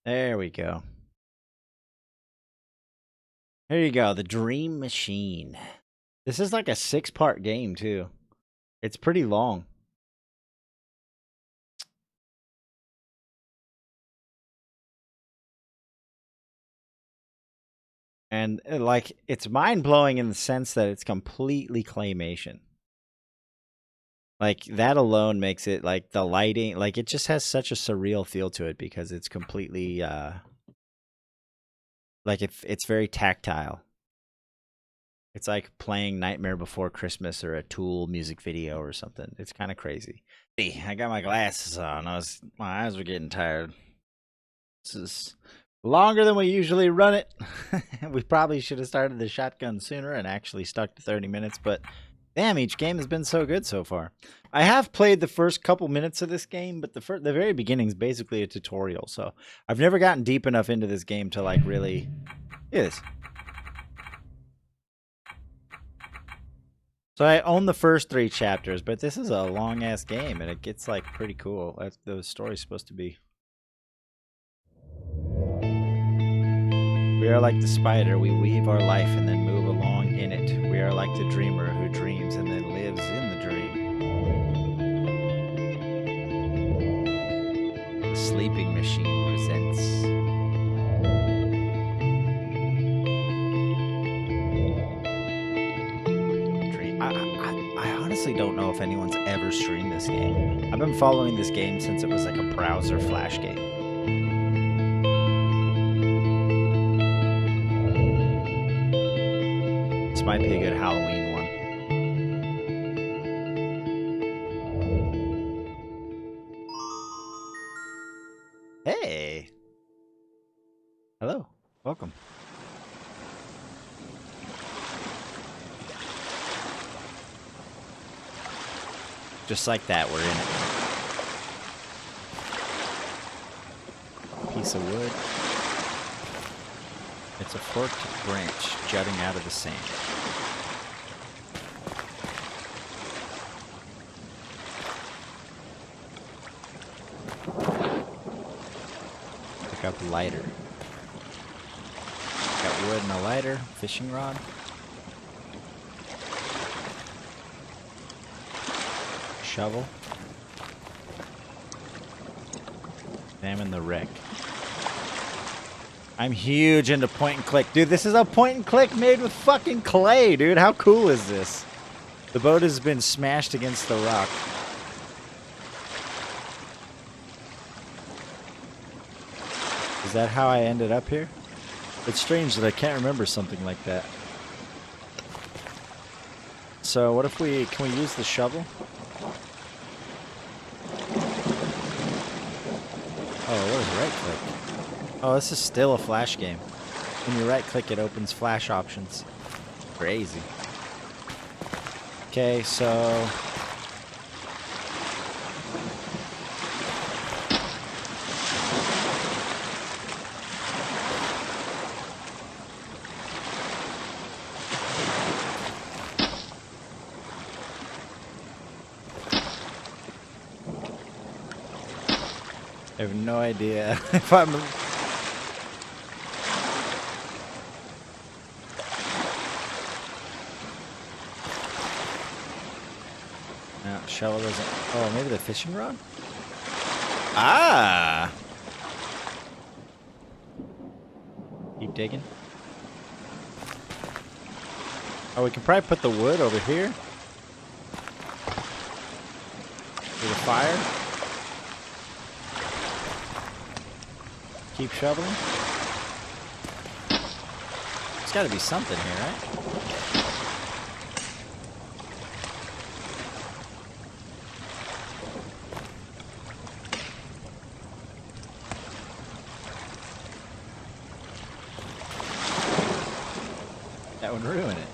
There we go. There you go. The Dream Machine. This is like a 6-part game, too. It's pretty long. And like, it's mind-blowing in the sense that it's completely claymation. Like, that alone makes it, like, the lighting, like, it just has such a surreal feel to it because it's completely, like, it's very tactile. It's like playing Nightmare Before Christmas or a Tool music video or something. It's kind of crazy. Hey, I got my glasses on. My eyes were getting tired. This is longer than we usually run it. We probably should have started the shotgun sooner and actually stuck to 30 minutes, but damn, each game has been so good so far. I have played the first couple minutes of this game, but the very beginning is basically a tutorial, so I've never gotten deep enough into this game to like really... Look at this. So I own the first 3 chapters, but this is a long-ass game, and it gets, like, pretty cool. That's the story's supposed to be. We are like the spider. We weave our life and then move along in it. We are like the dreamer who dreams and then lives in the dream. The Sleeping Machine presents... I honestly don't know if anyone's ever streamed this game. I've been following this game since it was like a browser flash game. This might be a good Halloween one. Hey! Hello. Welcome. Just like that, we're in it. Piece of wood. It's a forked branch jutting out of the sand. Pick up lighter. Got wood and a lighter, fishing rod. Shovel. Examine the wreck. I'm huge into point and click. Dude, this is a point and click made with fucking clay, dude. How cool is this? The boat has been smashed against the rock. Is that how I ended up here? It's strange that I can't remember something like that. So what if can we use the shovel? Oh, what is right click? Oh, this is still a flash game. When you right click, it opens flash options. Crazy. Okay, so... I have no idea if I'm... No, shovel doesn't... Oh, maybe the fishing rod? Ah! Keep digging. Oh, we can probably put the wood over here. For the fire. Keep shoveling. There's got to be something here, right? That would ruin it.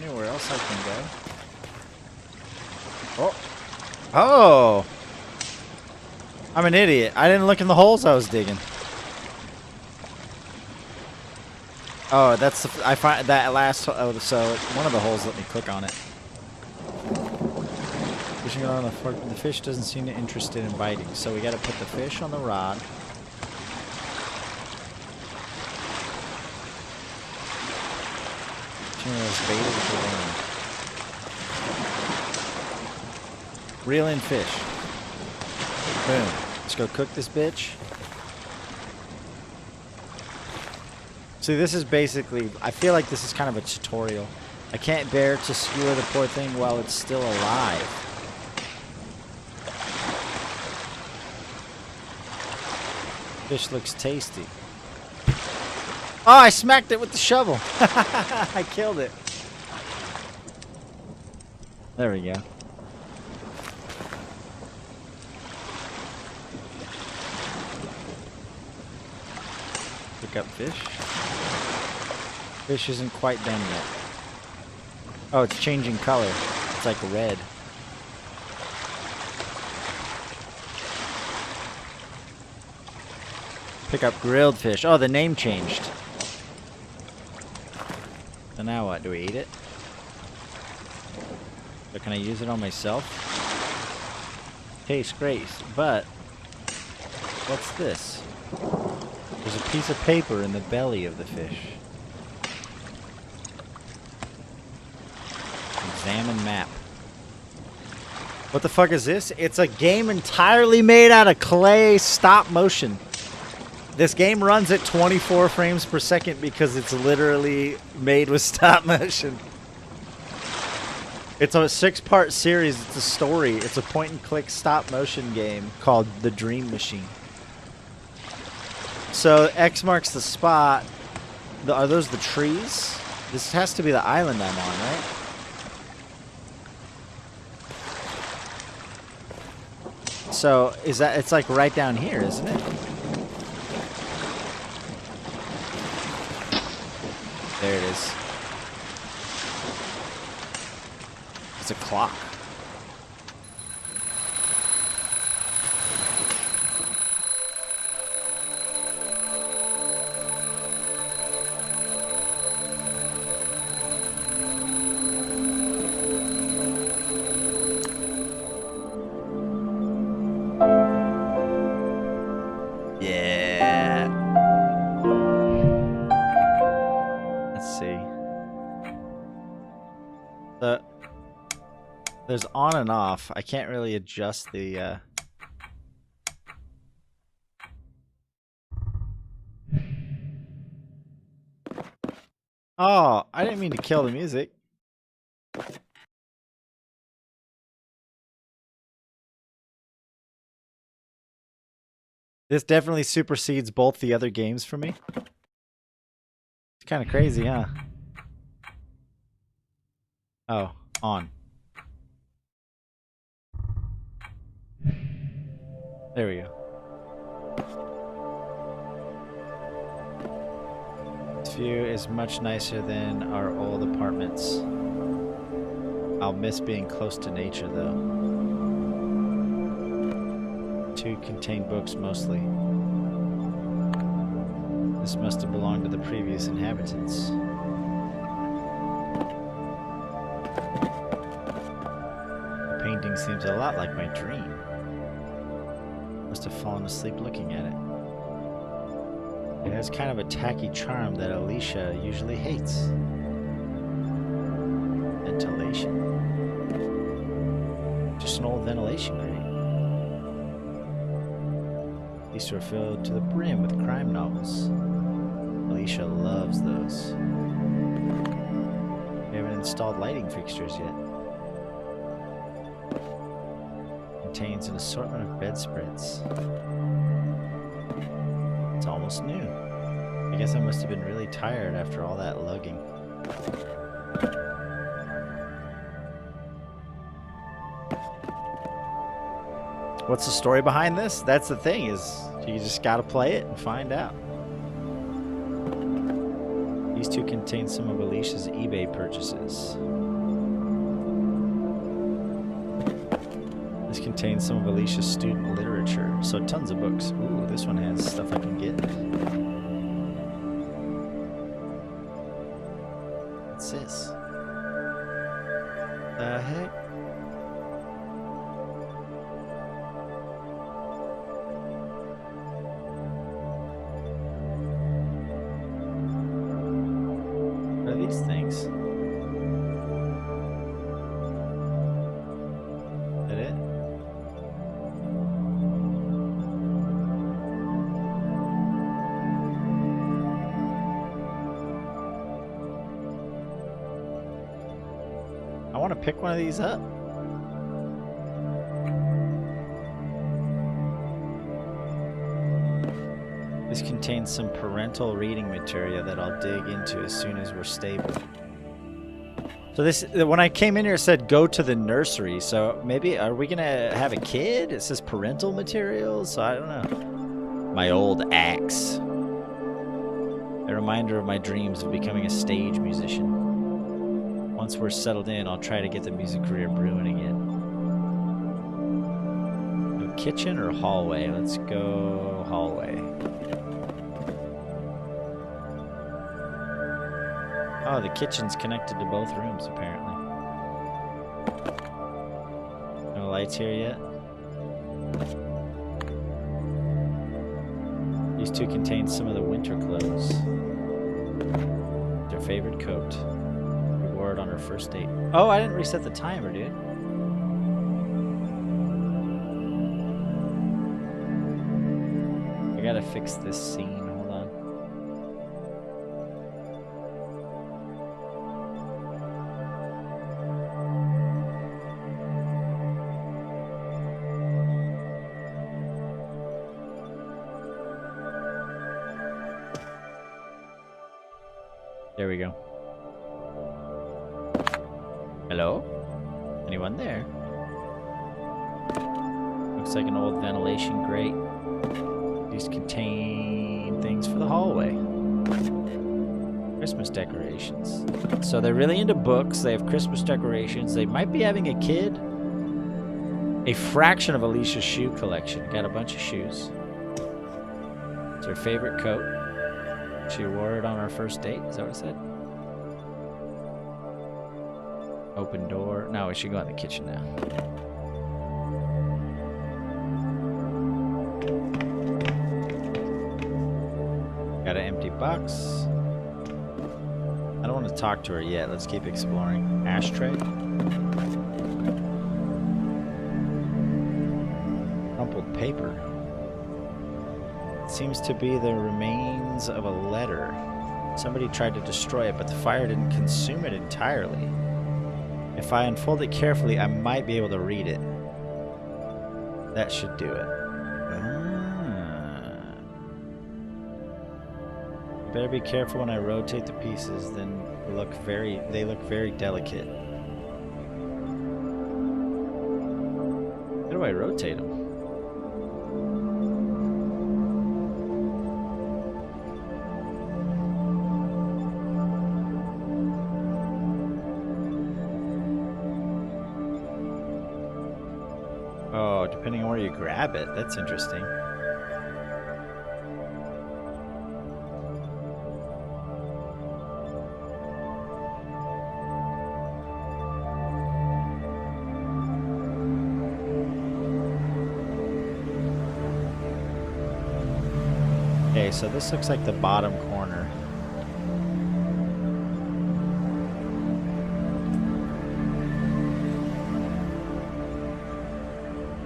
Anywhere else I can go? Oh. Oh! I'm an idiot. I didn't look in the holes I was digging. Oh, that's the, I find that last. Oh, so one of the holes let me click on it. Fishing around the fish doesn't seem interested in biting, so we got to put the fish on the rod. Reel in fish. Boom. Let's go cook this bitch. See, this is basically, I feel like this is kind of a tutorial. I can't bear to skewer the poor thing while it's still alive. Fish looks tasty. Oh, I smacked it with the shovel. I killed it. There we go. Pick up fish. Fish isn't quite done yet. Oh, it's changing color. It's like red. Pick up grilled fish. Oh, the name changed. So now what? Do we eat it? So can I use it on myself? Tastes great, but what's this? There's a piece of paper in the belly of the fish. Examine map. What the fuck is this? It's a game entirely made out of clay stop motion. This game runs at 24 frames per second because it's literally made with stop motion. It's a 6-part series. It's a story. It's a point-and-click stop-motion game called The Dream Machine. So X marks the spot. Are those the trees? This has to be the island I'm on, right? So is that? It's like right down here, isn't it? There it is. It's a clock. Yeah. Let's see. There's on and off. I can't really adjust the Oh, I didn't mean to kill the music. This definitely supersedes both the other games for me. It's kind of crazy, huh? Oh, on. There we go. This view is much nicer than our old apartments. I'll miss being close to nature, though. Two contain books mostly. This must have belonged to the previous inhabitants. The painting seems a lot like my dream. Must have fallen asleep looking at it. It has kind of a tacky charm that Alicia usually hates. Ventilation. Just an old ventilation grate. These are filled to the brim with crime novels. Alicia loves those. We haven't installed lighting fixtures yet. Contains an assortment of bedspreads. It's almost new. I guess I must have been really tired after all that lugging. What's the story behind this? That's the thing, is you just gotta play it and find out. These two contain some of Alicia's eBay purchases. This contains some of Alicia's student literature. So tons of books. Ooh, this one has stuff I can get. What's this? The heck? What are these things? Is that it? I want to pick one of these up. This contains some parental reading material that I'll dig into as soon as we're stable. So this, when I came in here, it said go to the nursery. So maybe, are we gonna have a kid? It says parental materials, so I don't know. My old axe. A reminder of my dreams of becoming a stage musician. Once we're settled in, I'll try to get the music career brewing again. No kitchen or hallway? Let's go hallway. Oh, the kitchen's connected to both rooms, apparently. No lights here yet? These two contain some of the winter clothes. Their favorite coat. Reward on her first date. Oh, I didn't reset the timer, dude. I gotta fix this scene. Hold on. There we go. Hello? Anyone there? Looks like an old ventilation grate. These contain things for the hallway. Christmas decorations. So they're really into books. They have Christmas decorations. They might be having a kid. A fraction of Alicia's shoe collection. Got a bunch of shoes. It's her favorite coat. She wore it on our first date. Is that what it said? Open door. No, we should go in the kitchen now. Got an empty box. I don't want to talk to her yet. Let's keep exploring. Ashtray. Crumpled paper. It seems to be the remains of a letter. Somebody tried to destroy it, but the fire didn't consume it entirely. If I unfold it carefully, I might be able to read it. That should do it. Better be careful when I rotate the pieces, then they look very delicate. How do I rotate them? Oh, depending on where you grab it. That's interesting. Okay, so this looks like the bottom corner.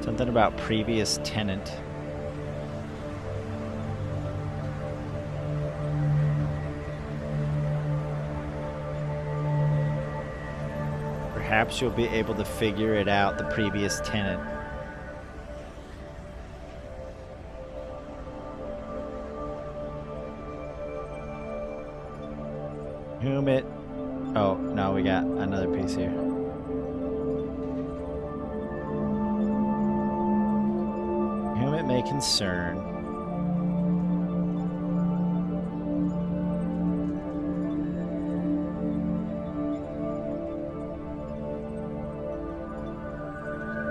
Something about previous tenant. Perhaps you'll be able to figure it out, the previous tenant. Whom it... Oh, no, we got another piece here. Whom it may concern.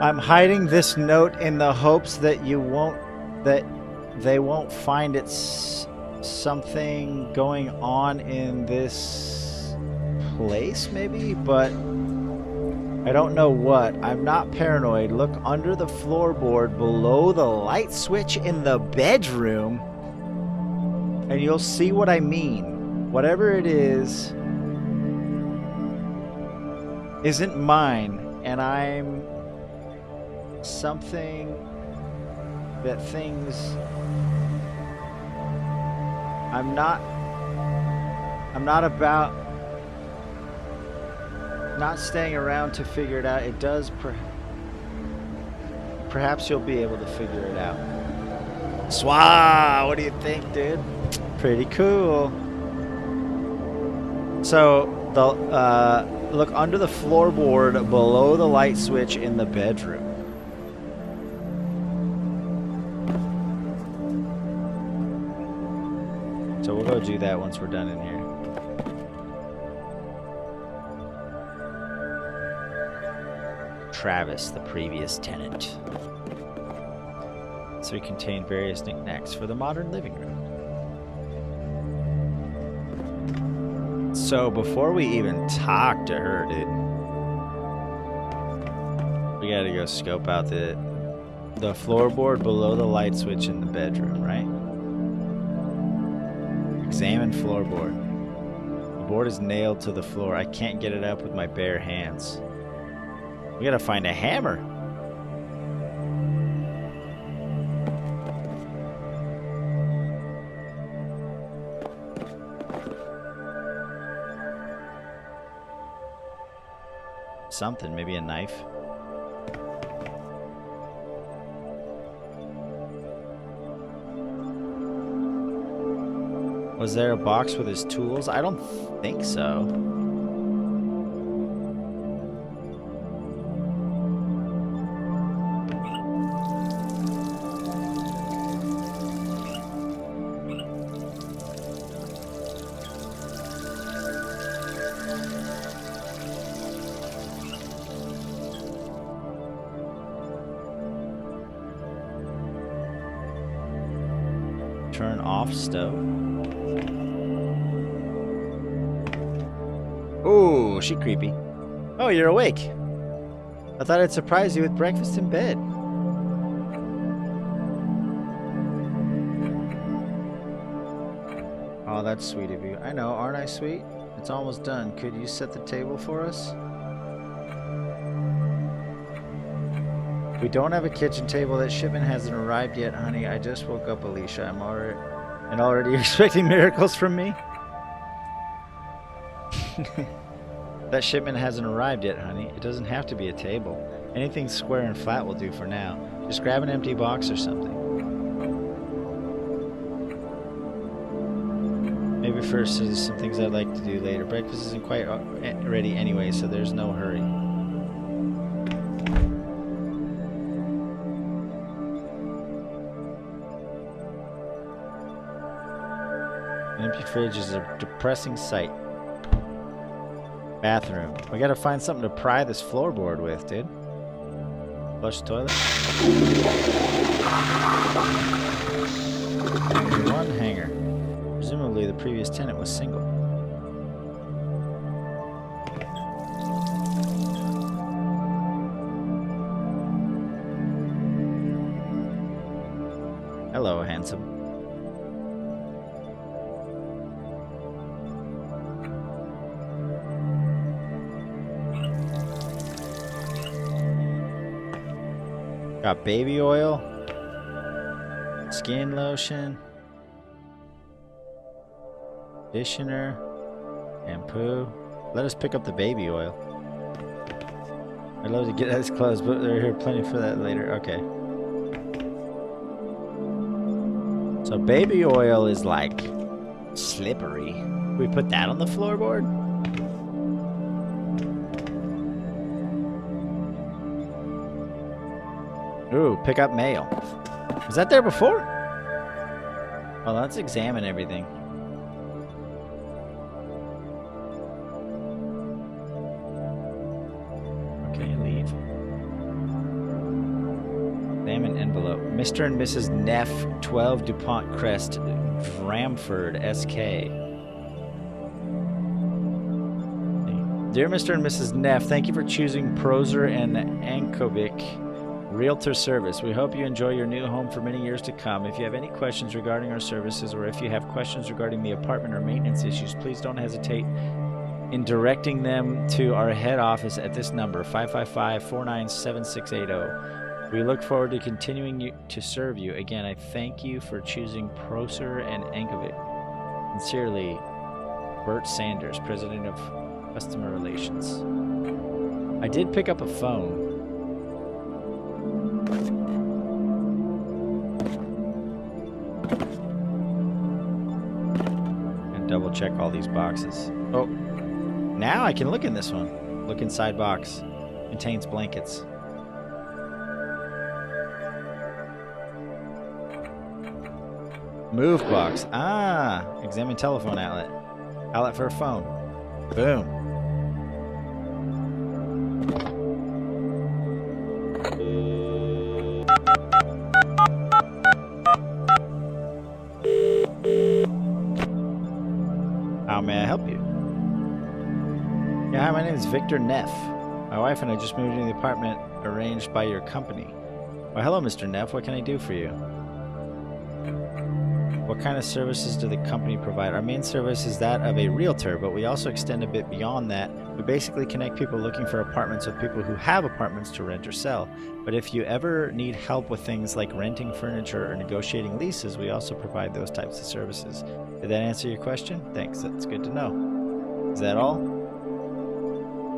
I'm hiding this note in the hopes that that they won't find it's something going on in this place, maybe, but I don't know what. I'm not paranoid. Look under the floorboard below the light switch in the bedroom, and you'll see what I mean. Whatever it is isn't mine, and I'm something that things I'm not about not staying around to figure it out. It does perhaps you'll be able to figure it out. Swah, what do you think, dude? Pretty cool. So the look under the floorboard below the light switch in the bedroom. So we'll go do that once we're done in here. Travis, the previous tenant. So we contain various knickknacks for the modern living room. So before we even talk to her, dude, we gotta go scope out the floorboard below the light switch in the bedroom, right? Examine floorboard. The board is nailed to the floor. I can't get it up with my bare hands. We gotta find a hammer. Something, maybe a knife. Was there a box with his tools? I don't think so. Turn off stove. Ooh, she creepy. Oh, you're awake. I thought I'd surprise you with breakfast in bed. Oh, that's sweet of you. I know, aren't I sweet? It's almost done. Could you set the table for us? We don't have a kitchen table. That shipment hasn't arrived yet, honey. I just woke up, Alicia. I'm already expecting miracles from me. That shipment hasn't arrived yet, honey. It doesn't have to be a table. Anything square and flat will do for now. Just grab an empty box or something. Maybe first there's some things I'd like to do later. Breakfast isn't quite ready anyway, so there's no hurry. An empty fridge is a depressing sight. Bathroom. We gotta find something to pry this floorboard with, dude. Flush the toilet. One hanger. Presumably the previous tenant was single. Hello, handsome. Got baby oil, skin lotion, conditioner, shampoo. Let us pick up the baby oil. I'd love to get as close, but there are plenty for that later. Okay. So baby oil is like slippery. We put that on the floorboard? Ooh, pick up mail. Was that there before? Well, let's examine everything. Okay, leave. Mr. and Mrs. Neff, 12 DuPont Crest, Dramford, SK. Dear Mr. and Mrs. Neff, thank you for choosing Proser and Ankovic Realtor Service. We hope you enjoy your new home for many years to come. If you have any questions regarding our services, or if you have questions regarding the apartment or maintenance issues, please don't hesitate in directing them to our head office at this number, 555-497-6680. We look forward to continuing to serve you. Again, I thank you for choosing Proser and Ankovic. Sincerely, Bert Sanders, President of Customer Relations. I did pick up a phone. And double check all these boxes. Oh, now I can look in this one. Look inside box. Contains blankets. Move box. Ah, examine telephone outlet. Outlet for a phone. Boom. How may I help you? Yeah, hi, my name is Victor Neff. My wife and I just moved into the apartment arranged by your company. Well, hello, Mr. Neff. What can I do for you? What kind of services do the company provide? Our main service is that of a realtor, but we also extend a bit beyond that. We basically connect people looking for apartments with people who have apartments to rent or sell. But if you ever need help with things like renting furniture or negotiating leases, we also provide those types of services. Did that answer your question? Thanks, that's good to know. Is that all?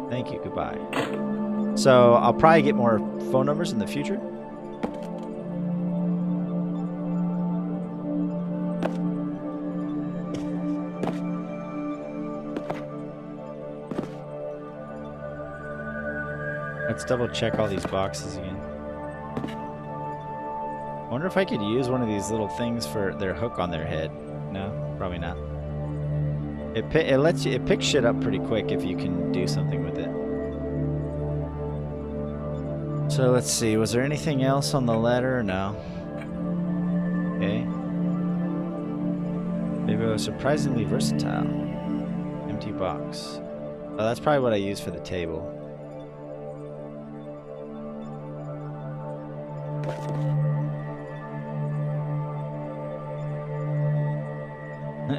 Thank you, goodbye. So I'll probably get more phone numbers in the future. Let's double check all these boxes again. I wonder if I could use one of these little things for their hook on their head. No, probably not. It picks shit up pretty quick if you can do something with it. So let's see, was there anything else on the letter? No. Okay. Maybe it was surprisingly versatile. Empty box. Oh, that's probably what I use for the table.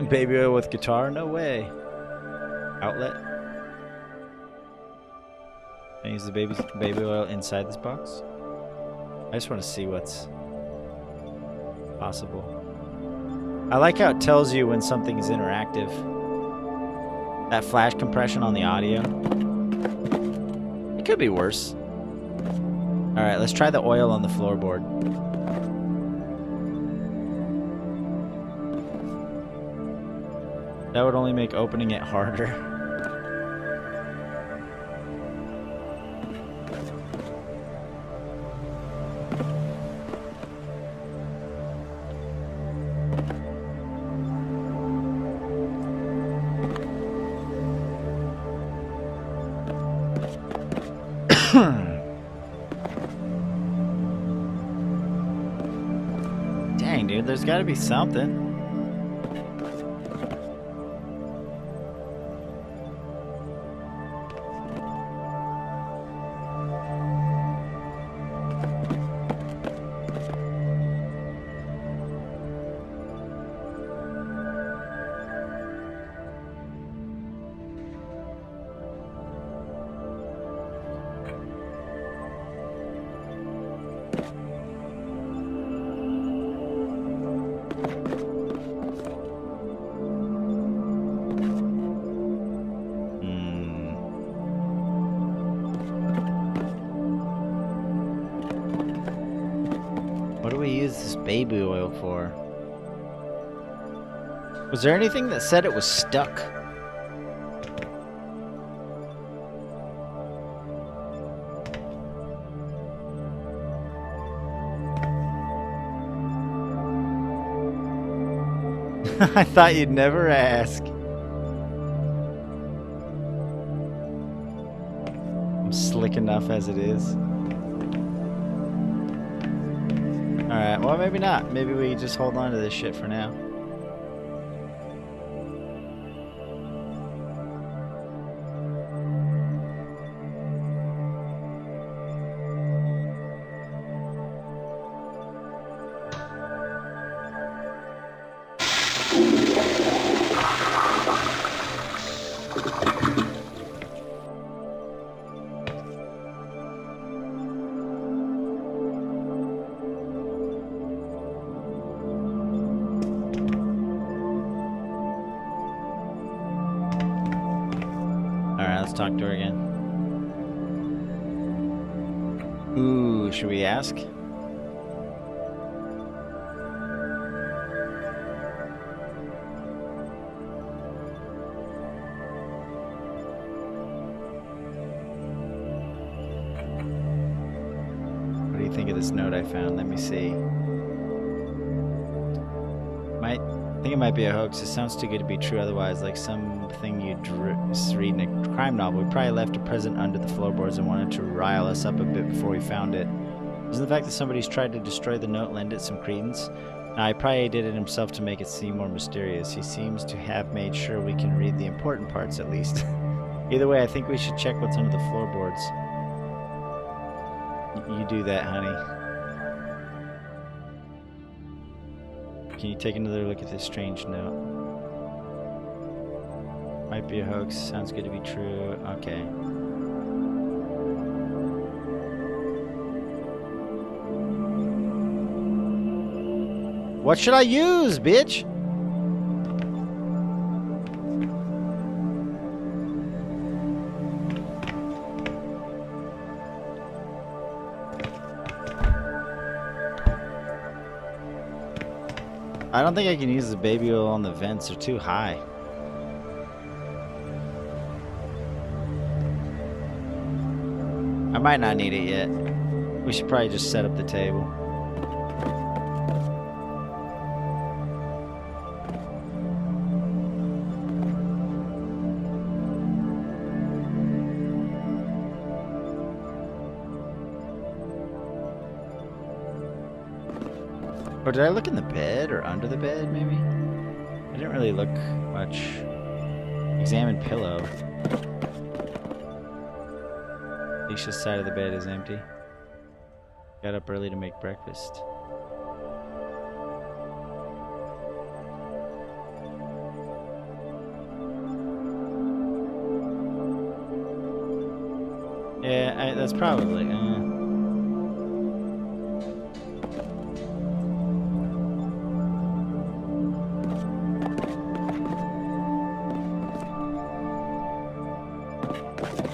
Baby oil with guitar? No way. Outlet. Can I use the baby oil inside this box? I just want to see what's possible. I like how it tells you when something is interactive. That flash compression on the audio. It could be worse. Alright, let's try the oil on the floorboard. That would only make opening it harder. Dang, dude, there's gotta be something. What do we use this baby oil for? Was there anything that said it was stuck? I thought you'd never ask. I'm slick enough as it is. Alright, well maybe not. Maybe we just hold on to this shit for now. Let's talk to her again. Ooh, should we ask? What do you think of this note I found? Let me see. I think it might be a hoax. It sounds too good to be true otherwise, like something you'd read in a crime novel. We probably left a present under the floorboards and wanted to rile us up a bit before we found it. Doesn't the fact that somebody's tried to destroy the note lend it some credence? Now, he probably did it himself to make it seem more mysterious. He seems to have made sure we can read the important parts at least. Either way, I think we should check what's under the floorboards. You do that, honey. Can you take another look at this strange note? Might be a hoax. Sounds good to be true. Okay. What should I use, bitch? I don't think I can use the baby oil on the vents. They're too high. I might not need it yet. We should probably just set up the table. Or did I look in the bed or under the bed, maybe? I didn't really look much. Examine pillow. Alicia's side of the bed is empty. Got up early to make breakfast. Yeah, that's probably...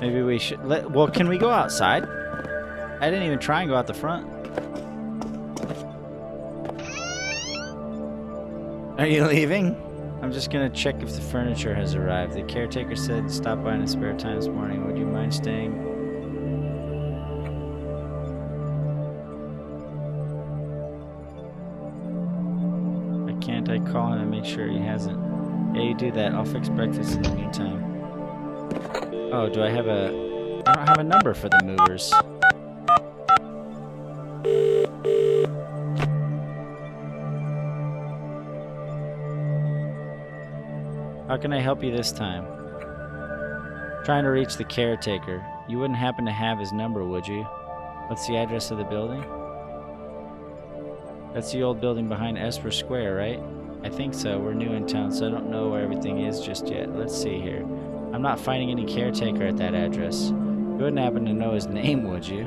Maybe we should well, can we go outside? I didn't even try and go out the front. Are you leaving? I'm just gonna check if the furniture has arrived. The caretaker said stop by in his spare time this morning. Would you mind staying? Can't I call him and make sure he hasn't? Yeah, you do that. I'll fix breakfast in the meantime. Oh, do I have a... I don't have a number for the movers. How can I help you this time? Trying to reach the caretaker. You wouldn't happen to have his number, would you? What's the address of the building? That's the old building behind Esper Square, right? I think so. We're new in town, so I don't know where everything is just yet. Let's see here. I'm not finding any caretaker at that address. You wouldn't happen to know his name, would you?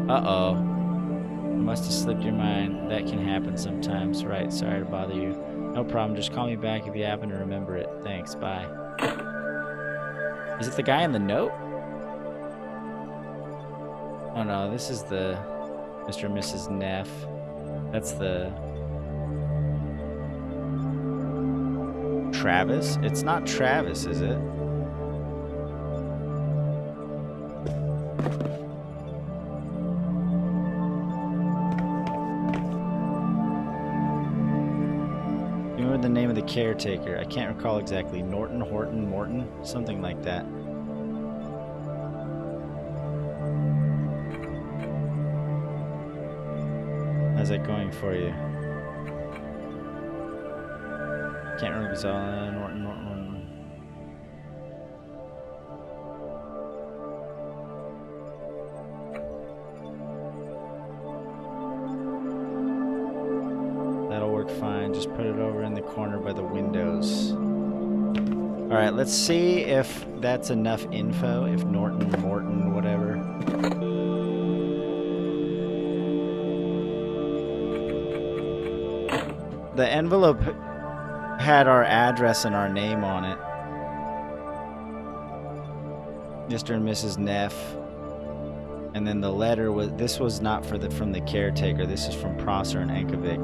Uh-oh. Must have slipped your mind. That can happen sometimes. Right, sorry to bother you. No problem, just call me back if you happen to remember it. Thanks, bye. Is it the guy in the note? Oh no, this is the Mr. and Mrs. Neff. That's the... Travis? It's not Travis, is it? Remember the name of the caretaker. I can't recall exactly. Norton, Horton, Morton? Something like that. How's that going for you? Can't remember Norton. That'll work fine. Just put it over in the corner by the windows. All right, let's see if that's enough info. If Norton, Morton, whatever. The envelope had our address and our name on it. Mr. and Mrs. Neff. And then the letter was, this was not from the caretaker. This is from Prosser and Ankovic.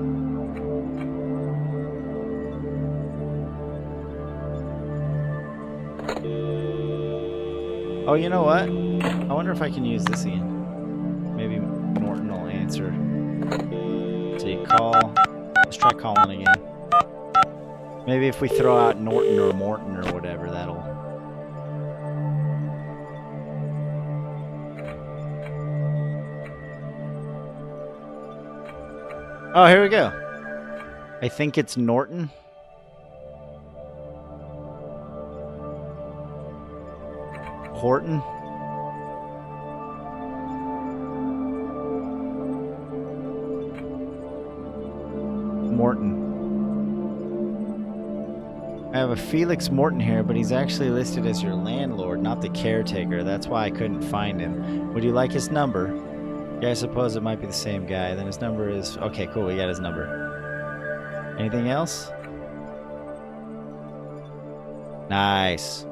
Oh, you know what? I wonder if I can use this again. Maybe Norton will answer. So you call. Let's try calling again. Maybe if we throw out Norton or Morton or whatever, that'll... Oh, here we go. I think it's Norton. Horton. Morton. I have a Felix Morton here, but he's actually listed as your landlord, not the caretaker. That's why I couldn't find him. Would you like his number? Yeah, I suppose it might be the same guy. Then his number is... Okay, cool, we got his number. Anything else? Nice.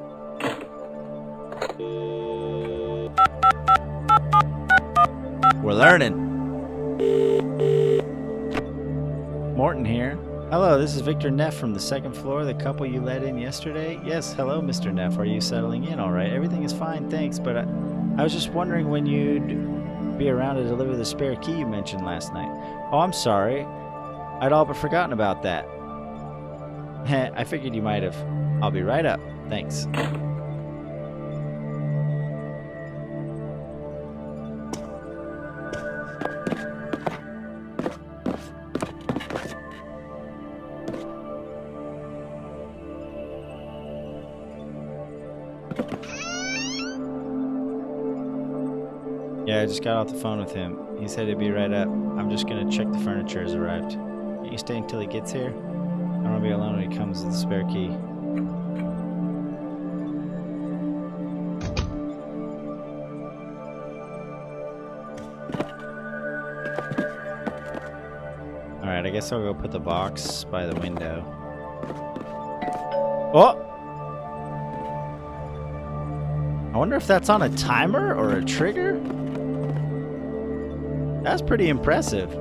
We're learning. Morton here. Hello, this is Victor Neff from the second floor, the couple you let in yesterday. Yes, hello, Mr. Neff. Are you settling in all right? Everything is fine, thanks, but I was just wondering when you'd be around to deliver the spare key you mentioned last night. Oh, I'm sorry. I'd all but forgotten about that. I figured you might have. I'll be right up. Thanks. Yeah, I just got off the phone with him. He said he'd be right up. I'm just gonna check the furniture has arrived. Can't you stay until he gets here? I don't want to be alone when he comes with the spare key. Alright, I guess I'll go put the box by the window. Oh! I wonder if that's on a timer or a trigger? That's pretty impressive.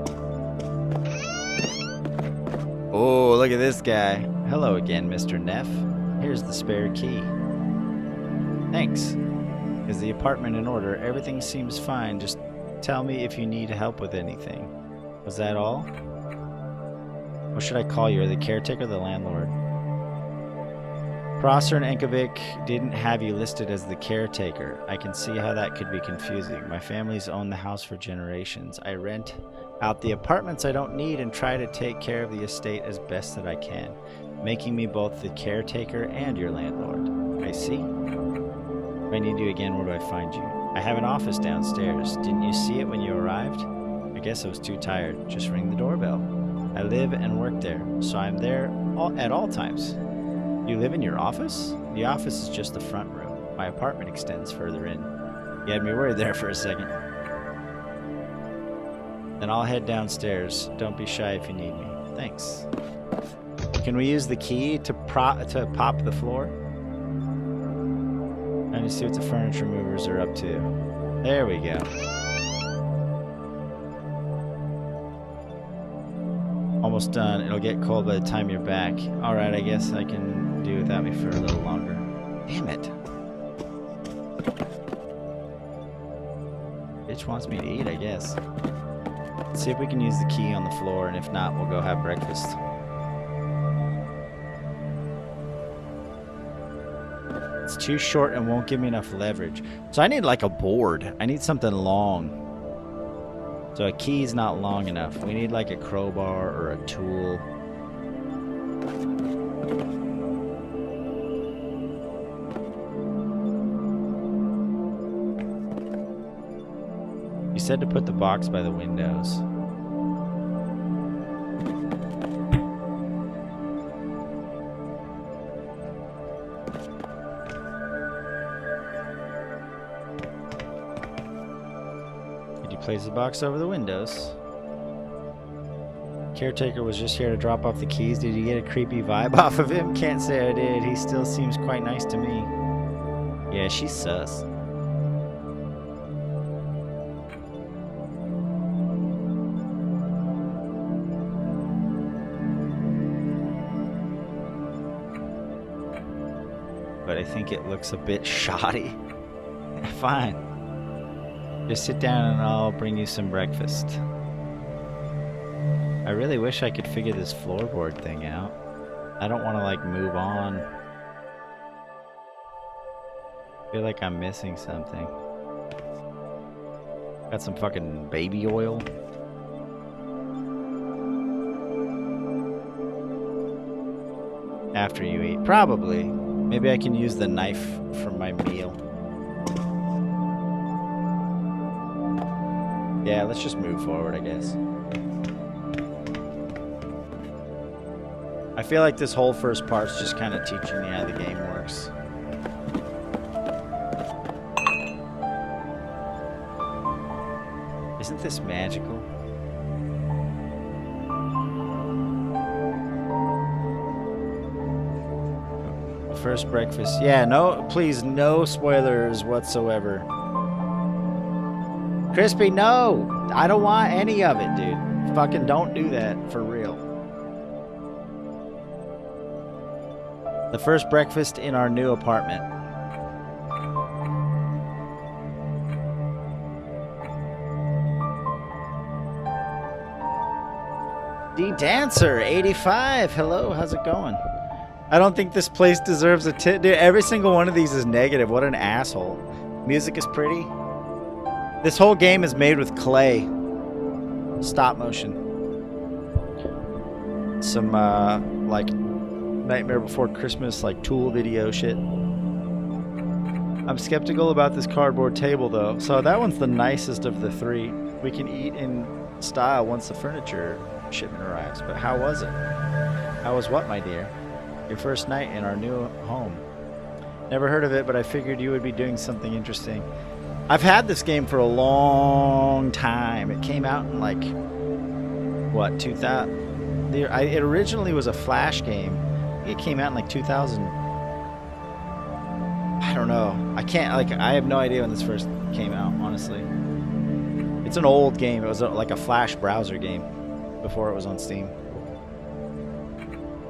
Oh, look at this guy. Hello again, Mr. Neff. Here's the spare key. Thanks. Is the apartment in order? Everything seems fine. Just tell me if you need help with anything. Was that all? What should I call you? Are the caretaker or the landlord? Prosser and Ankovic didn't have you listed as the caretaker. I can see how that could be confusing. My family's owned the house for generations. I rent out the apartments I don't need and try to take care of the estate as best that I can, making me both the caretaker and your landlord. I see. If I need you again, where do I find you? I have an office downstairs. Didn't you see it when you arrived? I guess I was too tired. Just ring the doorbell. I live and work there, so I'm there at all times. You live in your office? The office is just the front room. My apartment extends further in. You had me worried there for a second. Then I'll head downstairs. Don't be shy if you need me. Thanks. Can we use the key to pop the floor? I need to see what the furniture movers are up to. There we go. Almost done. It'll get cold by the time you're back. Alright, I guess I can do without me for a little longer. Damn it. Bitch wants me to eat, I guess. Let's see if we can use the key on the floor, and if not, we'll go have breakfast. It's too short and won't give me enough leverage. So I need like a board. I need something long. So a key's not long enough. We need like a crowbar or a tool. You said to put the box by the windows. Did you place the box over the windows? Caretaker was just here to drop off the keys. Did you get a creepy vibe off of him? Can't say I did. He still seems quite nice to me. Yeah, she's sus. But I think it looks a bit shoddy. Fine. Just sit down and I'll bring you some breakfast. I really wish I could figure this floorboard thing out. I don't want to like move on. I feel like I'm missing something. Got some fucking baby oil. After you eat. Probably. Maybe I can use the knife from my meal. Yeah, let's just move forward, I guess. I feel like this whole first part's just kind of teaching me how the game works. Isn't this magical? First breakfast. Yeah, no, please, no spoilers whatsoever. Crispy, no! I don't want any of it, dude. Fucking don't do that, for real. The first breakfast in our new apartment. D-Dancer, 85. Hello, how's it going? I don't think this place deserves a tip. Dude, every single one of these is negative. What an asshole. Music is pretty. This whole game is made with clay. Stop motion. Some, like, Nightmare Before Christmas, like, Tool video shit. I'm skeptical about this cardboard table, though. So that one's the nicest of the three. We can eat in style once the furniture shipment arrives. But how was it? How was what, my dear? Your first night in our new home. Never heard of it, but I figured you would be doing something interesting. I've had this game for a long time. It came out in like, what, 2000? It originally was a Flash game. I think it came out in like 2000. I don't know. I have no idea when this first came out, honestly. It's an old game. It was like a Flash browser game before it was on Steam.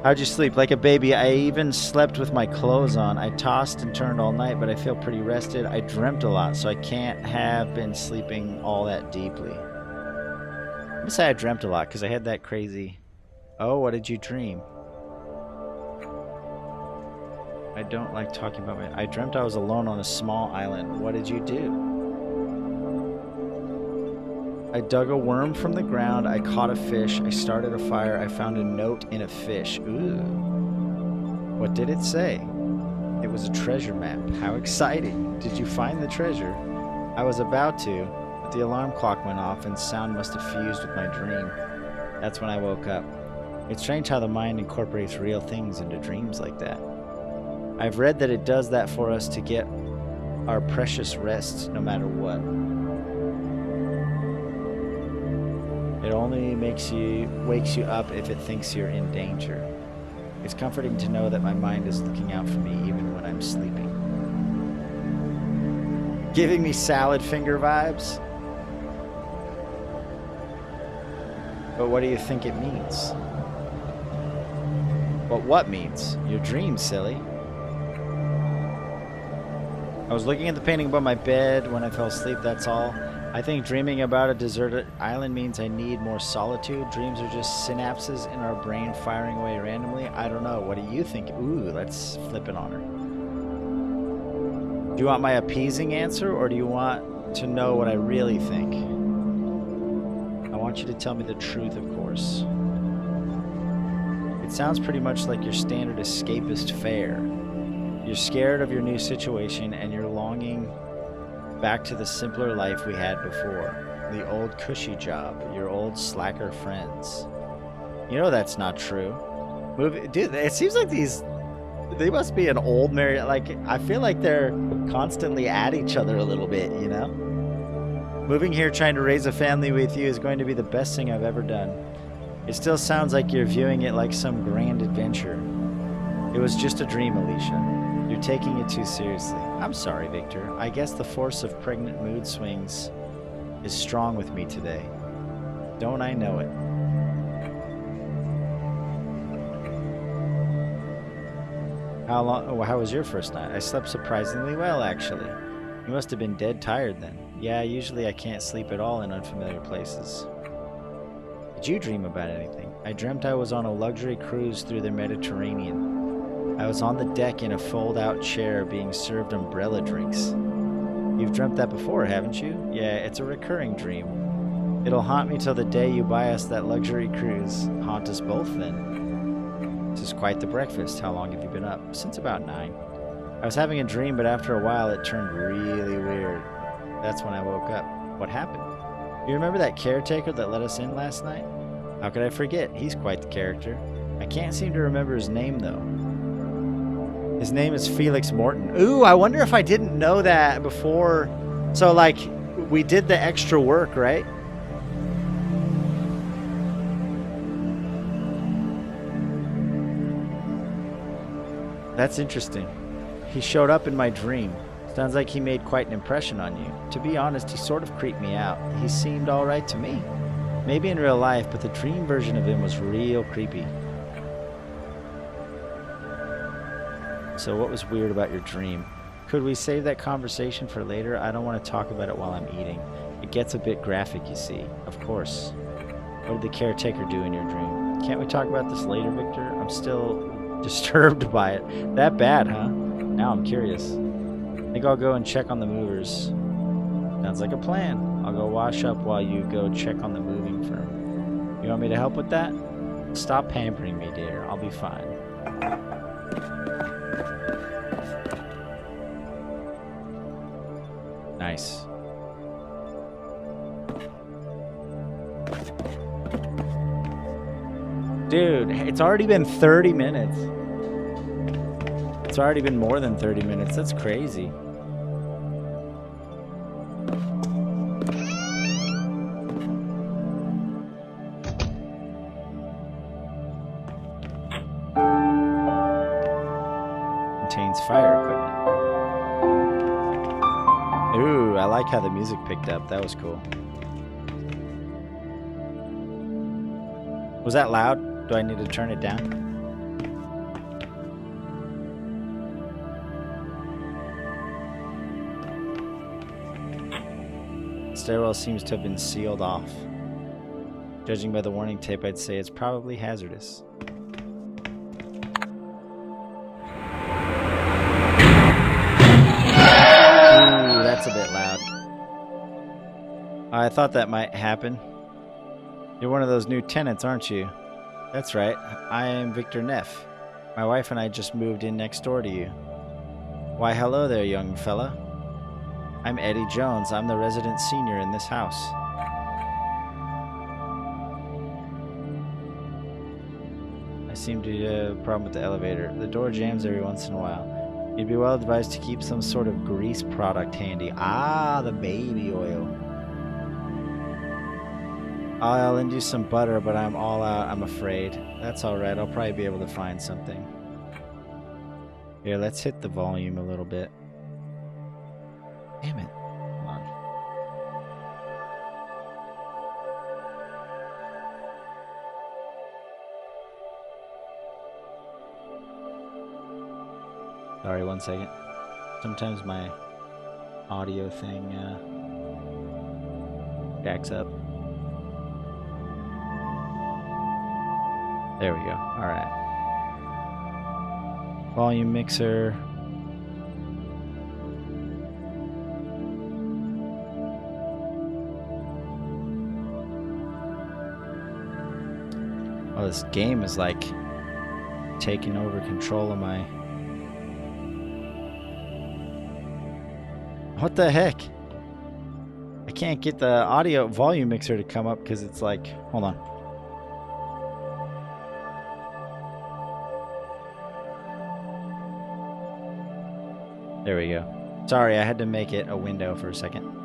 How'd you sleep? Like a baby. I even slept with my clothes on. I tossed and turned all night, but I feel pretty rested. I dreamt a lot, so I can't have been sleeping all that deeply. I'm gonna say I dreamt a lot, because I had that crazy... Oh, what did you dream? I don't like talking about my... I dreamt I was alone on a small island. What did you do? I dug a worm from the ground, I caught a fish, I started a fire, I found a note in a fish. Ooh. What did it say? It was a treasure map. How exciting. Did you find the treasure? I was about to, but the alarm clock went off and sound must have fused with my dream. That's when I woke up. It's strange how the mind incorporates real things into dreams like that. I've read that it does that for us to get our precious rest no matter what. It only wakes you up if it thinks you're in danger. It's comforting to know that my mind is looking out for me even when I'm sleeping. Giving me salad finger vibes? But what do you think it means? But what means? Your dream, silly. I was looking at the painting above my bed when I fell asleep, that's all. I think dreaming about a deserted island means I need more solitude. Dreams are just synapses in our brain firing away randomly. I don't know. What do you think? Ooh, let's flip it on her. Do you want my appeasing answer, or do you want to know what I really think? want you to tell me the truth, of course. It sounds pretty much like your standard escapist fare. You're scared of your new situation and you're longing back to the simpler life we had before. The old cushy job, your old slacker friends. You know that's not true. Dude, it seems like they must be an old married, like, I feel like they're constantly at each other a little bit, you know? Moving here trying to raise a family with you is going to be the best thing I've ever done. It still sounds like you're viewing it like some grand adventure. It was just a dream, Alicia. You're taking it too seriously. I'm sorry, Victor. I guess the force of pregnant mood swings is strong with me today. Don't I know it? How was your first night? I slept surprisingly well, actually. You must have been dead tired then. Yeah, usually I can't sleep at all in unfamiliar places. Did you dream about anything? I dreamt I was on a luxury cruise through the Mediterranean. I was on the deck in a fold-out chair being served umbrella drinks. You've dreamt that before, haven't you? Yeah, it's a recurring dream. It'll haunt me till the day you buy us that luxury cruise. Haunt us both, then. This is quite the breakfast. How long have you been up? Since about 9. I was having a dream, but after a while it turned really weird. That's when I woke up. What happened? You remember that caretaker that let us in last night? How could I forget? He's quite the character. I can't seem to remember his name, though. His name is Felix Morton. Ooh, I wonder if I didn't know that before. So, like, we did the extra work, right? That's interesting. He showed up in my dream. Sounds like he made quite an impression on you. To be honest, he sort of creeped me out. He seemed alright to me. Maybe in real life, but the dream version of him was real creepy. So what was weird about your dream? Could we save that conversation for later? I don't want to talk about it while I'm eating. It gets a bit graphic, you see. Of course. What did the caretaker do in your dream? Can't we talk about this later, Victor? I'm still disturbed by it. That bad, huh? Now I'm curious. I think I'll go and check on the movers. Sounds like a plan. I'll go wash up while you go check on the moving firm. You want me to help with that? Stop pampering me, dear. I'll be fine. Nice. Dude, it's already been 30 minutes. It's already been more than 30 minutes. That's crazy. Contains fire equipment. Ooh, I like how the music picked up. That was cool. Was that loud? Do I need to turn it down? Stairwell seems to have been sealed off. Judging by the warning tape, I'd say it's probably hazardous. Ooh, that's a bit loud. I thought that might happen. You're one of those new tenants, aren't you? That's right. I am Victor Neff. My wife and I just moved in next door to you. Why, hello there, young fella. I'm Eddie Jones. I'm the resident senior in this house. I seem to have a problem with the elevator. The door jams every once in a while. You'd be well advised to keep some sort of grease product handy. Ah, the baby oil. I'll lend you some butter, but I'm all out, I'm afraid. That's alright. I'll probably be able to find something. Here, let's hit the volume a little bit. Damn it. Hold on. Sorry, 1 second. Sometimes my audio thing backs up. There we go. Alright. Volume mixer. this game is like taking over control of my... What the heck? I can't get the audio volume mixer to come up because it's like... Hold on. There we go. Sorry, I had to make it a window for a second.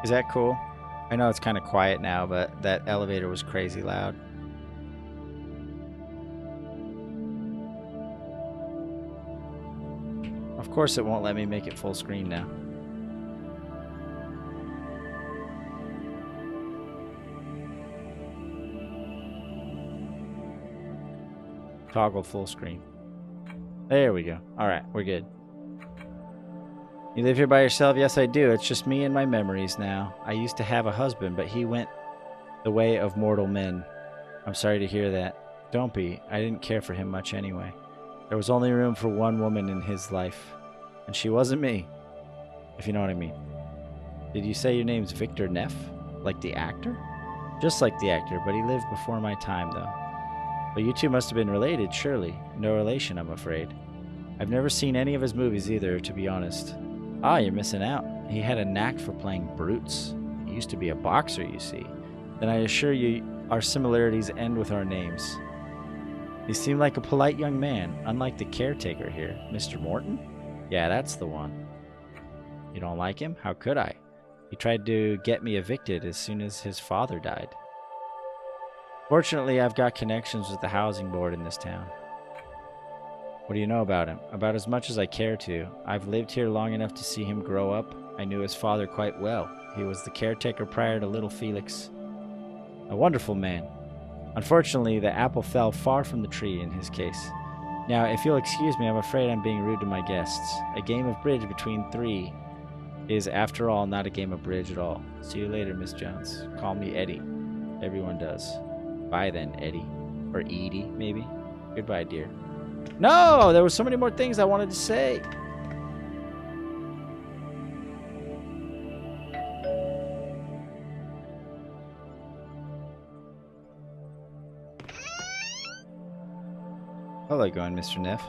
Is that cool? I know it's kind of quiet now, but that elevator was crazy loud. Of course it won't let me make it full screen now. Toggle full screen. There we go. Alright, we're good. You live here by yourself? Yes, I do. It's just me and my memories now. I used to have a husband, but he went the way of mortal men. I'm sorry to hear that. Don't be. I didn't care for him much anyway. There was only room for one woman in his life. And she wasn't me. If you know what I mean. Did you say your name's Victor Neff? Like the actor? Just like the actor, but he lived before my time, though. But you two must have been related, surely. No relation, I'm afraid. I've never seen any of his movies either, to be honest. Ah, you're missing out. He had a knack for playing brutes. He used to be a boxer, you see. Then I assure you, our similarities end with our names. He seemed like a polite young man, unlike the caretaker here. Mr. Morton? Yeah, that's the one. You don't like him? How could I? He tried to get me evicted as soon as his father died. Fortunately, I've got connections with the housing board in this town. What do you know about him? About as much as I care to. I've lived here long enough to see him grow up. I knew his father quite well. He was the caretaker prior to little Felix. A wonderful man. Unfortunately, the apple fell far from the tree in his case. Now, if you'll excuse me, I'm afraid I'm being rude to my guests. A game of bridge between three is, after all, not a game of bridge at all. See you later, Miss Jones. Call me Eddie. Everyone does. Bye then, Eddie. Or Edie, maybe. Goodbye, dear. No! There were so many more things I wanted to say. How's it going, Mr. Neff?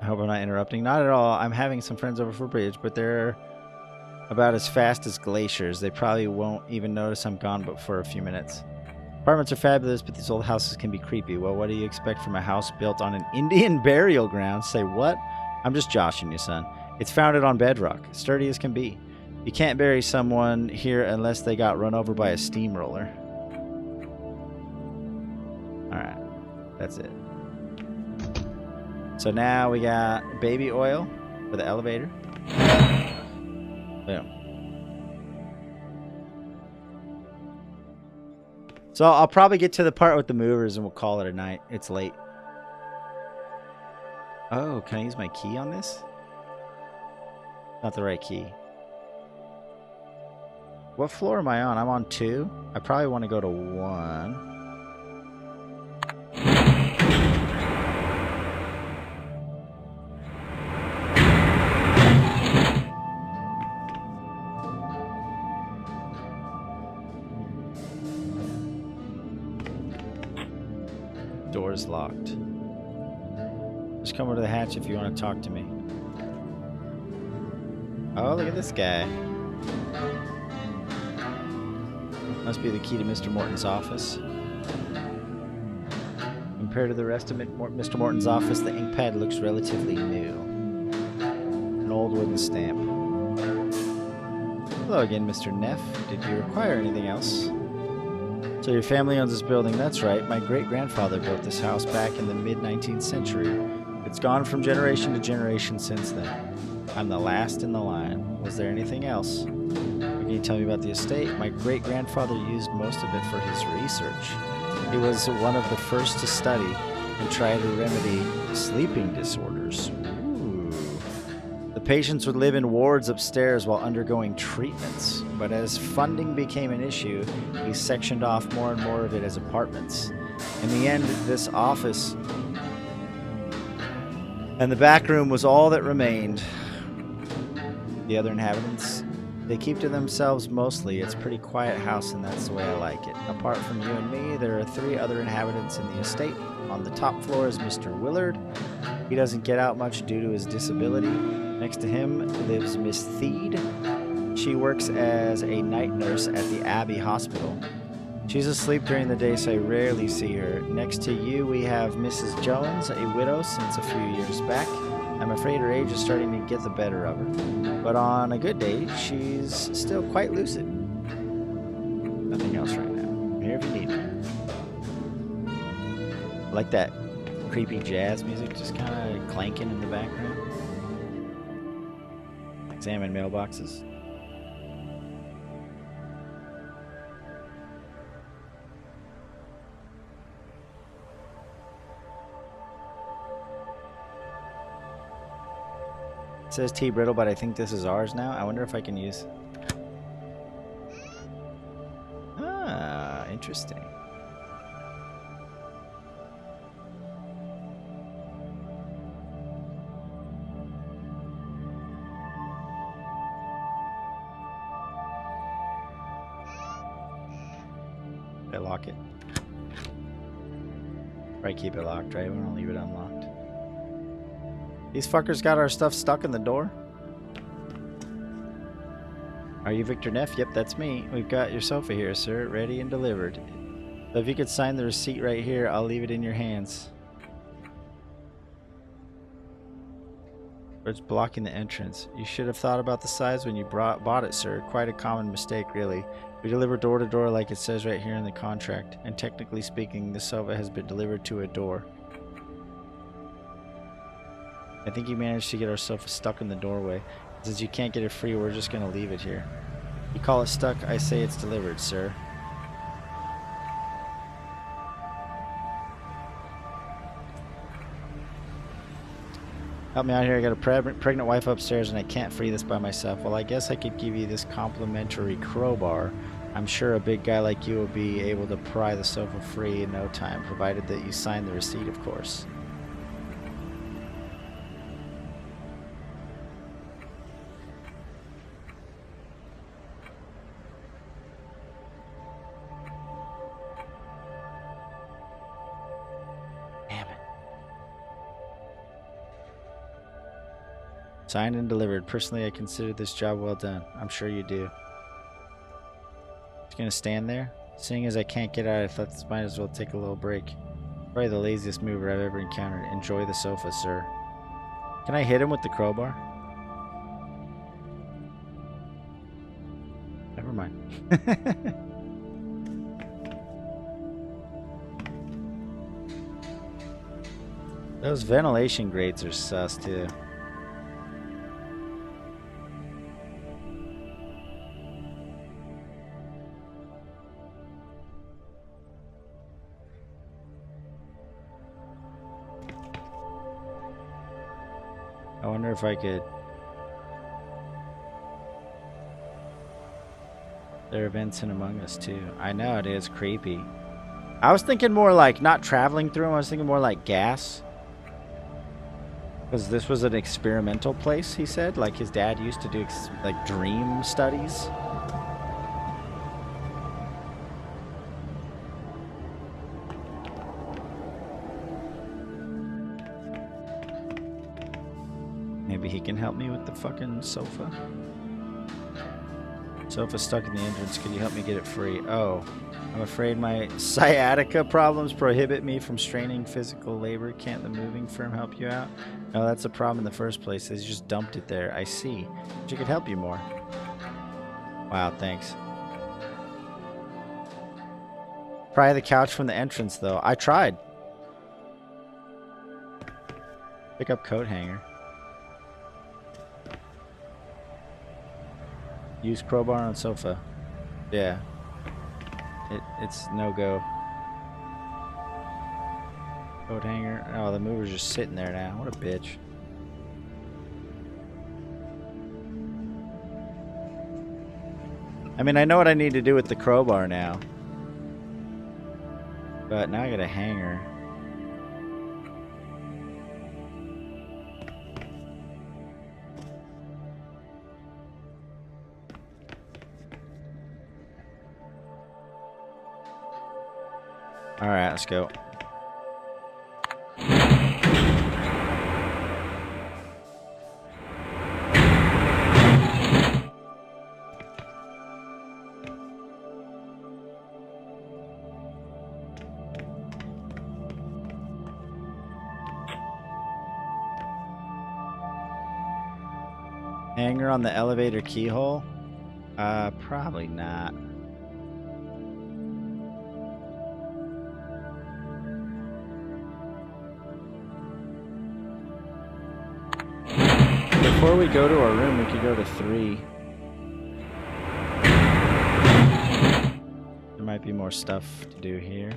I hope I'm not interrupting. Not at all. I'm having some friends over for bridge, but they're about as fast as glaciers. They probably won't even notice I'm gone but for a few minutes. Apartments are fabulous, but these old houses can be creepy. Well, what do you expect from a house built on an Indian burial ground? Say what? I'm just joshing you, son. It's founded on bedrock, sturdy as can be. You can't bury someone here unless they got run over by a steamroller. Alright, that's it. So now we got baby oil for the elevator. Boom. So I'll probably get to the part with the movers and we'll call it a night. It's late. Oh, can I use my key on this? Not the right key. What floor am I on? I'm on 2. I probably want to go to 1. Door's locked. Just come over to the hatch if you want to talk to me. Oh, look at this guy. Must be the key to Mr. Morton's office. Compared to the rest of Mr. Morton's office, the ink pad looks relatively new. An old wooden stamp. Hello again, Mr. Neff. Did you require anything else? So your family owns this building? That's right. My great-grandfather built this house back in the mid-19th century. It's gone from generation to generation since then. I'm the last in the line. Was there anything else? Can you tell me about the estate? My great-grandfather used most of it for his research. He was one of the first to study and try to remedy sleeping disorders. Ooh. The The patients would live in wards upstairs while undergoing treatments, but as funding became an issue, he sectioned off more and more of it as apartments. In the end, this office and the back room was all that remained. The other inhabitants, they keep to themselves mostly. It's a pretty quiet house, and that's the way I like it. Apart from you and me, there are 3 other inhabitants in the estate. On the top floor is Mr. Willard. He doesn't get out much due to his disability. Next to him lives Miss Theed. She works as a night nurse at the Abbey Hospital. She's asleep during the day, so I rarely see her. Next to you, we have Mrs. Jones, a widow since a few years back. I'm afraid her age is starting to get the better of her. But on a good day, she's still quite lucid. Nothing else right now. I'm here if you need me. I like that creepy jazz music just kind of clanking in the background. Examine mailboxes. It says T Brittle, but I think this is ours now. I wonder if I can use... Ah, interesting. Did I lock it? Probably keep it locked, right? We don't leave it unlocked. These fuckers got our stuff stuck in the door. Are you Victor Neff? Yep, that's me. We've got your sofa here, sir, ready and delivered. So if you could sign the receipt right here, I'll leave it in your hands. But it's blocking the entrance. You should have thought about the size when you bought it, sir. Quite a common mistake, really. We deliver door to door like it says right here in the contract. And technically speaking, the sofa has been delivered to a door. I think you managed to get our sofa stuck in the doorway. Since you can't get it free, we're just going to leave it here. You call it stuck, I say it's delivered, sir. Help me out here. I got a pregnant wife upstairs and I can't free this by myself. Well, I guess I could give you this complimentary crowbar. I'm sure a big guy like you will be able to pry the sofa free in no time, provided that you sign the receipt, of course. Signed and delivered. Personally, I consider this job well done. I'm sure you do. Just gonna stand there. Seeing as I can't get out, I thought this might as well take a little break. Probably the laziest mover I've ever encountered. Enjoy the sofa, sir. Can I hit him with the crowbar? Never mind. Those ventilation grates are sus too. I wonder if I could... There are events in Among Us too. I know, it is creepy. I was thinking more like not traveling through them. I was thinking more like gas. Because this was an experimental place, he said. Like his dad used to do like dream studies. Maybe he can help me with the fucking sofa. Sofa's stuck in the entrance. Can you help me get it free? Oh, I'm afraid my sciatica problems prohibit me from straining physical labor. Can't the moving firm help you out? No, that's a problem in the first place. They just dumped it there. I see. But you could help you more. Wow, thanks. Pry the couch from the entrance, though. I tried. Pick up coat hanger. Use crowbar on sofa. Yeah. It's no go. Coat hanger. Oh, the mover's just sitting there now. What a bitch. I mean, I know what I need to do with the crowbar now. But now I got a hanger. Alright, let's go. Hanger on the elevator keyhole? Probably not. Before we go to our room, we could go to 3. There might be more stuff to do here.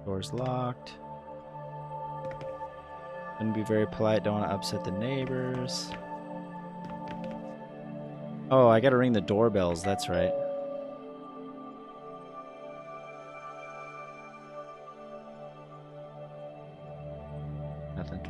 Door's locked. Gonna be very polite, don't want to upset the neighbors. Oh, I gotta ring the doorbells, that's right. Nothing.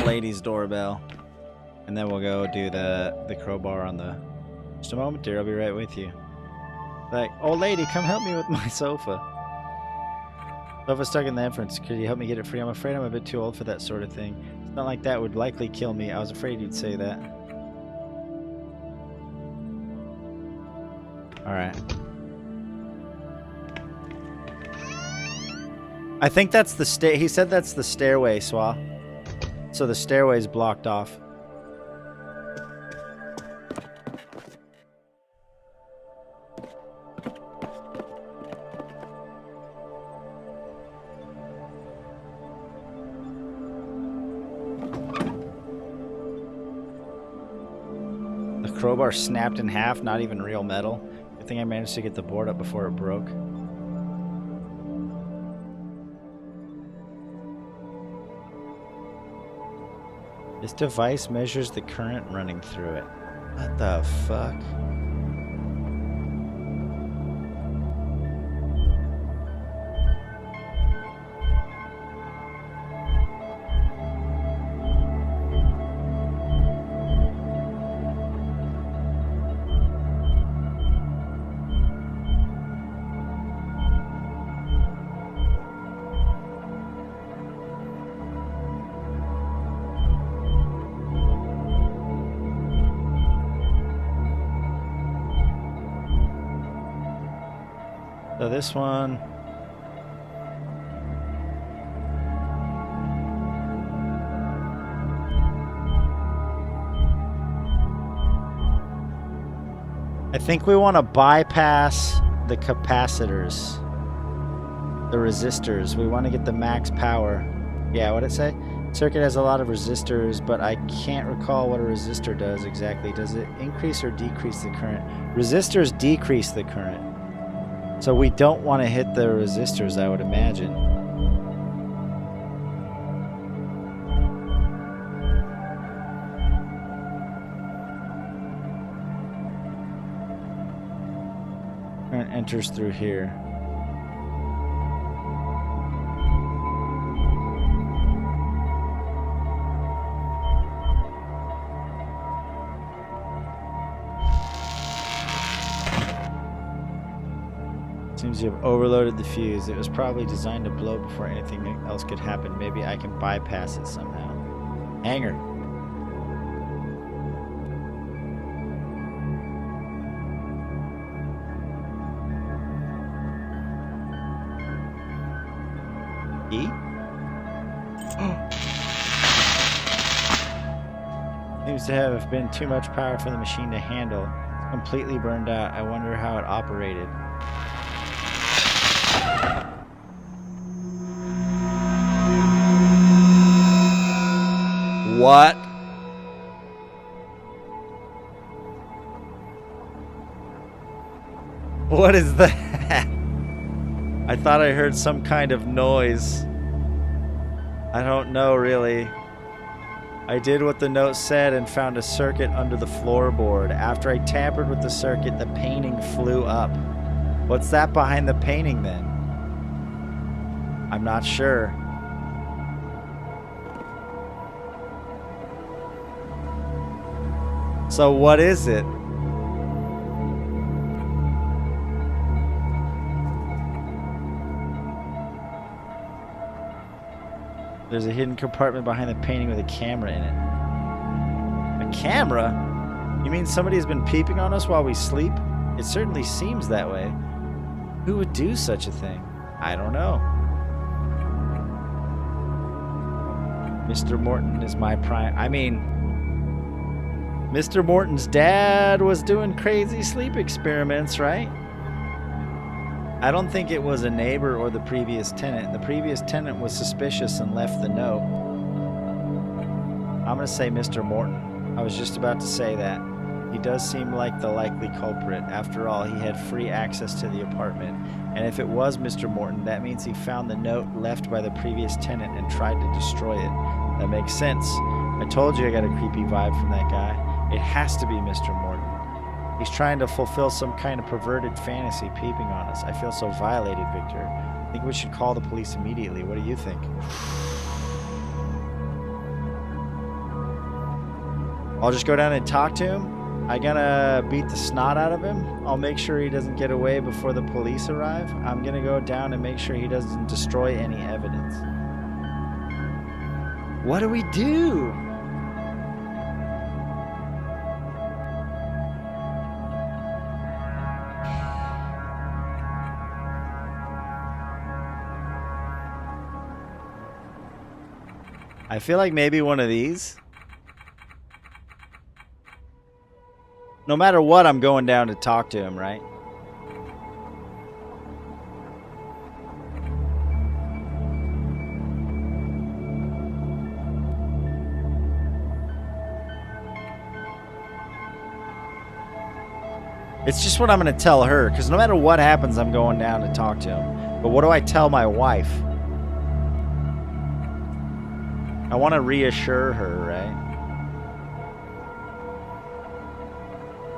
Lady's doorbell, and then we'll go do the crowbar on the. Just a moment, dear. I'll be right with you. Like, old lady, come help me with my sofa. Sofa's stuck in the entrance. Could you help me get it free? I'm afraid I'm a bit too old for that sort of thing. Something like that would likely kill me. I was afraid you'd say that. All right. I think that's the he said that's the stairway, Swa. So the stairway's blocked off. The crowbar snapped in half, not even real metal. Good thing I managed to get the board up before it broke. This device measures the current running through it. What the fuck? So this one. I think we want to bypass the capacitors, the resistors. We want to get the max power. Yeah, what'd it say? Circuit has a lot of resistors, but I can't recall what a resistor does exactly. Does it increase or decrease the current? Resistors decrease the current. So we don't want to hit the resistors, I would imagine. Current enters through here. Seems you have overloaded the fuse. It was probably designed to blow before anything else could happen. Maybe I can bypass it somehow. Hanger. E? Seems to have been too much power for the machine to handle. It's completely burned out. I wonder how it operated. What? What is that? I thought I heard some kind of noise. I don't know, really. I did what the note said and found a circuit under the floorboard. After I tampered with the circuit, the painting flew up. What's that behind the painting, then? I'm not sure. So what is it? There's a hidden compartment behind the painting with a camera in it. A camera? You mean somebody has been peeping on us while we sleep? It certainly seems that way. Who would do such a thing? I don't know. Mr. Morton is my prime... I mean... Mr. Morton's dad was doing crazy sleep experiments, right? I don't think it was a neighbor or the previous tenant. The previous tenant was suspicious and left the note. I'm going to say Mr. Morton. I was just about to say that. He does seem like the likely culprit. After all, he had free access to the apartment. And if it was Mr. Morton, that means he found the note left by the previous tenant and tried to destroy it. That makes sense. I told you I got a creepy vibe from that guy. It has to be Mr. Morton. He's trying to fulfill some kind of perverted fantasy peeping on us. I feel so violated, Victor. I think we should call the police immediately. What do you think? I'll just go down and talk to him. I gotta beat the snot out of him. I'll make sure he doesn't get away before the police arrive. I'm gonna go down and make sure he doesn't destroy any evidence. What do we do? I feel like maybe one of these. No matter what, I'm going down to talk to him, right? It's just what I'm going to tell her, because no matter what happens, I'm going down to talk to him. But what do I tell my wife? I want to reassure her, right?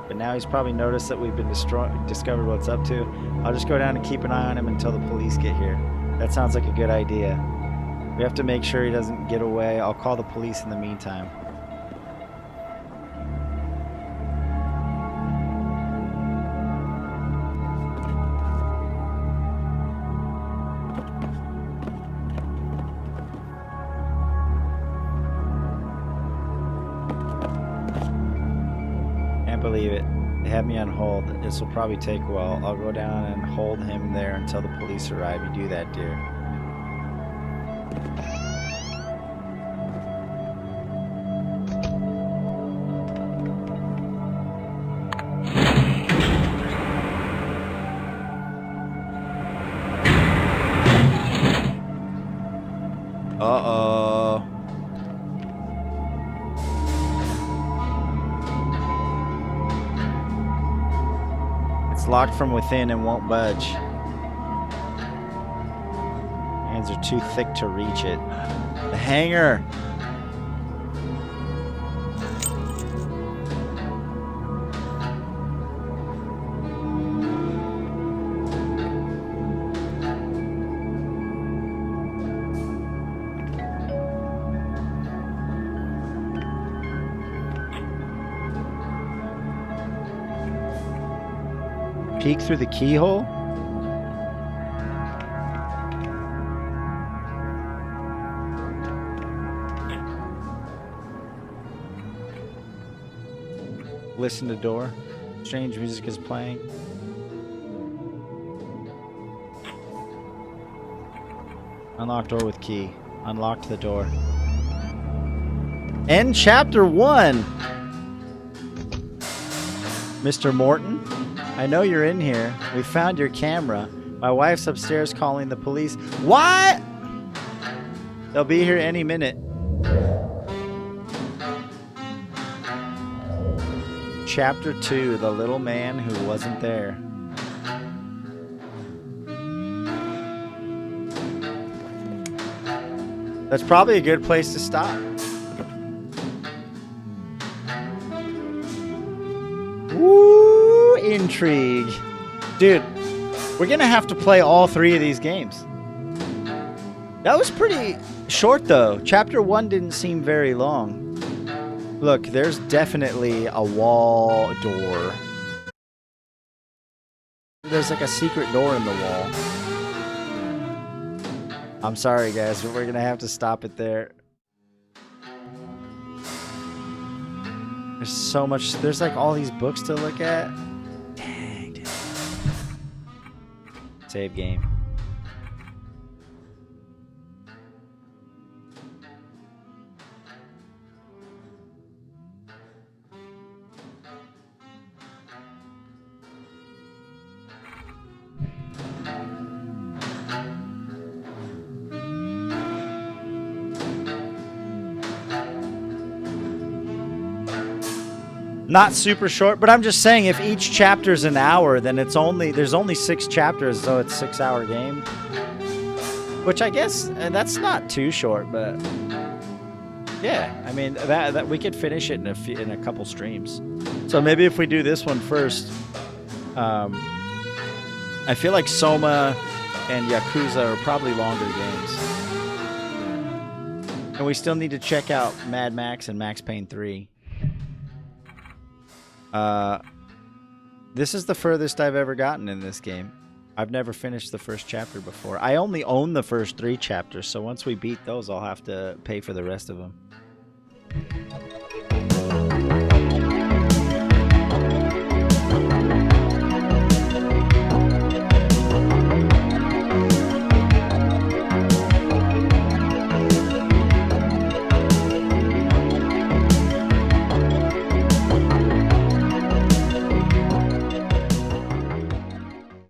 But now he's probably noticed that we've been discovered what it's up to. I'll just go down and keep an eye on him until the police get here. That sounds like a good idea. We have to make sure he doesn't get away. I'll call the police in the meantime. Believe it. They have me on hold. This will probably take a while. I'll go down and hold him there until the police arrive. You do that, dear. Uh-oh. Locked from within and won't budge. Hands are too thick to reach it. The hanger! Peek through the keyhole? Listen to door. Strange music is playing. Unlock door with key. Unlocked the door. End chapter 1. Mr. Morton, I know you're in here. We found your camera. My wife's upstairs calling the police. What? They'll be here any minute. Chapter 2, The Little Man Who Wasn't There. That's probably a good place to stop. Woo! Intrigue. Dude, we're gonna have to play all 3 of these games. That was pretty short though. Chapter 1 didn't seem very long. Look, there's definitely a wall door. There's like a secret door in the wall. I'm sorry guys, but we're gonna have to stop it there. There's so much, there's like all these books to look at. Dang, dude. Save game. Not super short, but I'm just saying if each chapter's an hour, then there's only 6 chapters, so it's a 6-hour game. Which I guess that's not too short, but yeah, I mean that we could finish it in a couple streams. So maybe if we do this one first, I feel like Soma and Yakuza are probably longer games. And we still need to check out Mad Max and Max Payne 3. This is the furthest I've ever gotten in this game. I've never finished the first chapter before. I only own the first 3 chapters, so once we beat those, I'll have to pay for the rest of them.